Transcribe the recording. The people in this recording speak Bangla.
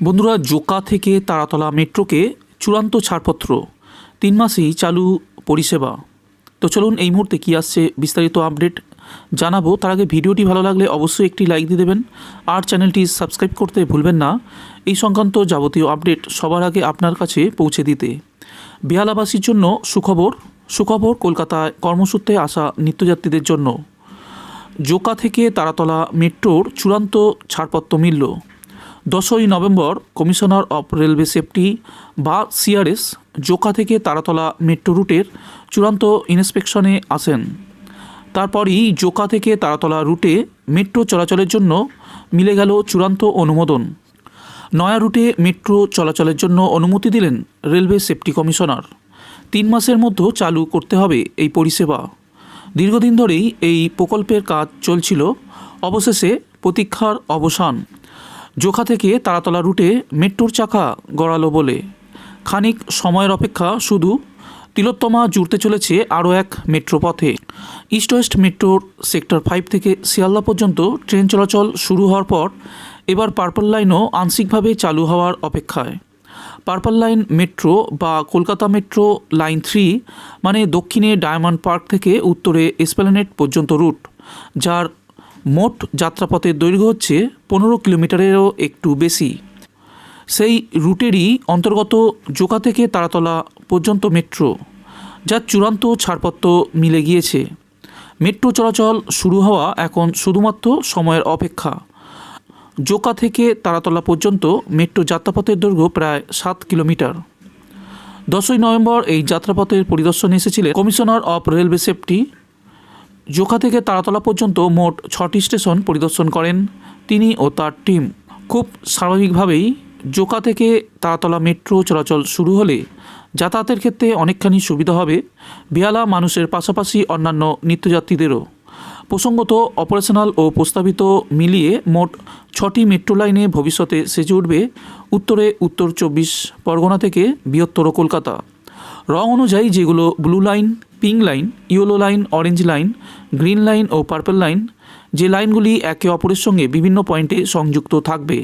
বন্ধুরা, জোকা থেকে তারাতলা মেট্রোকে চূড়ান্ত ছাড়পত্র, 3 মাসেই চালু পরিষেবা। তো চলুন এই মুহূর্তে কী আসছে বিস্তারিত আপডেট জানাবো। তার আগে ভিডিওটি ভালো লাগলে অবশ্যই একটি লাইক দিয়ে দেবেন আর চ্যানেলটি সাবস্ক্রাইব করতে ভুলবেন না, এই সংক্রান্ত যাবতীয় আপডেট সবার আগে আপনার কাছে পৌঁছে দিতে। বেহালাবাসীর জন্য সুখবর কলকাতায় কর্মসূত্রে আসা নিত্যযাত্রীদের জন্য জোকা থেকে তারাতলা মেট্রোর চূড়ান্ত ছাড়পত্র মিলল। 10ই November commissioner of railway safety বা সিআরএস জোকা থেকে তারাতলা মেট্রো রুটের চূড়ান্ত ইন্সপেকশনে আসেন। তারপরই জোকা থেকে তারাতলা রুটে মেট্রো চলাচলের জন্য মিলে গেল চূড়ান্ত অনুমোদন। নয়া রুটে মেট্রো চলাচলের জন্য অনুমতি দিলেন রেলওয়ে সেফটি কমিশনার। 3 মাসের মধ্যে চালু করতে হবে এই পরিষেবা। দীর্ঘদিন ধরেই এই প্রকল্পের কাজ চলছিল, অবশেষে প্রতীক্ষার অবসান। জোকা থেকে তারাতলা রুটে মেট্রোর চাকা গড়ালো বলে খানিক সময়ের অপেক্ষা শুধু, তিলোত্তমা জুড়তে চলেছে আরও এক মেট্রো পথে। ইস্ট ওয়েস্ট মেট্রোর সেক্টর 5 থেকে শিয়ালদা পর্যন্ত ট্রেন চলাচল শুরু হওয়ার পর এবার পার্পল লাইনও আংশিকভাবে চালু হওয়ার অপেক্ষায়। পার্পল লাইন মেট্রো বা কলকাতা মেট্রো লাইন 3 মানে দক্ষিণে ডায়মন্ড পার্ক থেকে উত্তরে এসপ্ল্যানেড পর্যন্ত রুট, যার মোট যাত্রাপথের দৈর্ঘ্য হচ্ছে 15 কিলোমিটারেরও একটু বেশি। সেই রুটেরই অন্তর্গত জোকা থেকে তারাতলা পর্যন্ত মেট্রো, যার চূড়ান্ত ছাড়পত্র মিলে গিয়েছে। মেট্রো চলাচল শুরু হওয়া এখন শুধুমাত্র সময়ের অপেক্ষা। জোকা থেকে তারাতলা পর্যন্ত মেট্রো যাত্রাপথের দৈর্ঘ্য প্রায় 7 কিলোমিটার। 10ই নভেম্বর এই যাত্রাপথের পরিদর্শনে এসেছিলেন commissioner of railway safety. Joka থেকে তারাতলা পর্যন্ত মোট 6টি স্টেশন পরিদর্শন করেন তিনি ও তার টিম। খুব স্বাভাবিকভাবেই জোকা থেকে তারাতলা মেট্রো চলাচল শুরু হলে যাতায়াতের ক্ষেত্রে অনেকখানি সুবিধা হবে বেহালা মানুষের পাশাপাশি অন্যান্য নিত্যযাত্রীদেরও। প্রসঙ্গত, অপারেশনাল ও প্রস্তাবিত মিলিয়ে মোট 6টি মেট্রো লাইনে ভবিষ্যতে সেজে উঠবে উত্তরে উত্তর 24 পরগনা থেকে বৃহত্তর কলকাতা। রং অনুযায়ী যেগুলো blue line, pink line, yellow line, orange line, green line ও পার্পল লাইন, যে লাইনগুলি একে অপরের সঙ্গে বিভিন্ন পয়েন্টে সংযুক্ত থাকবে।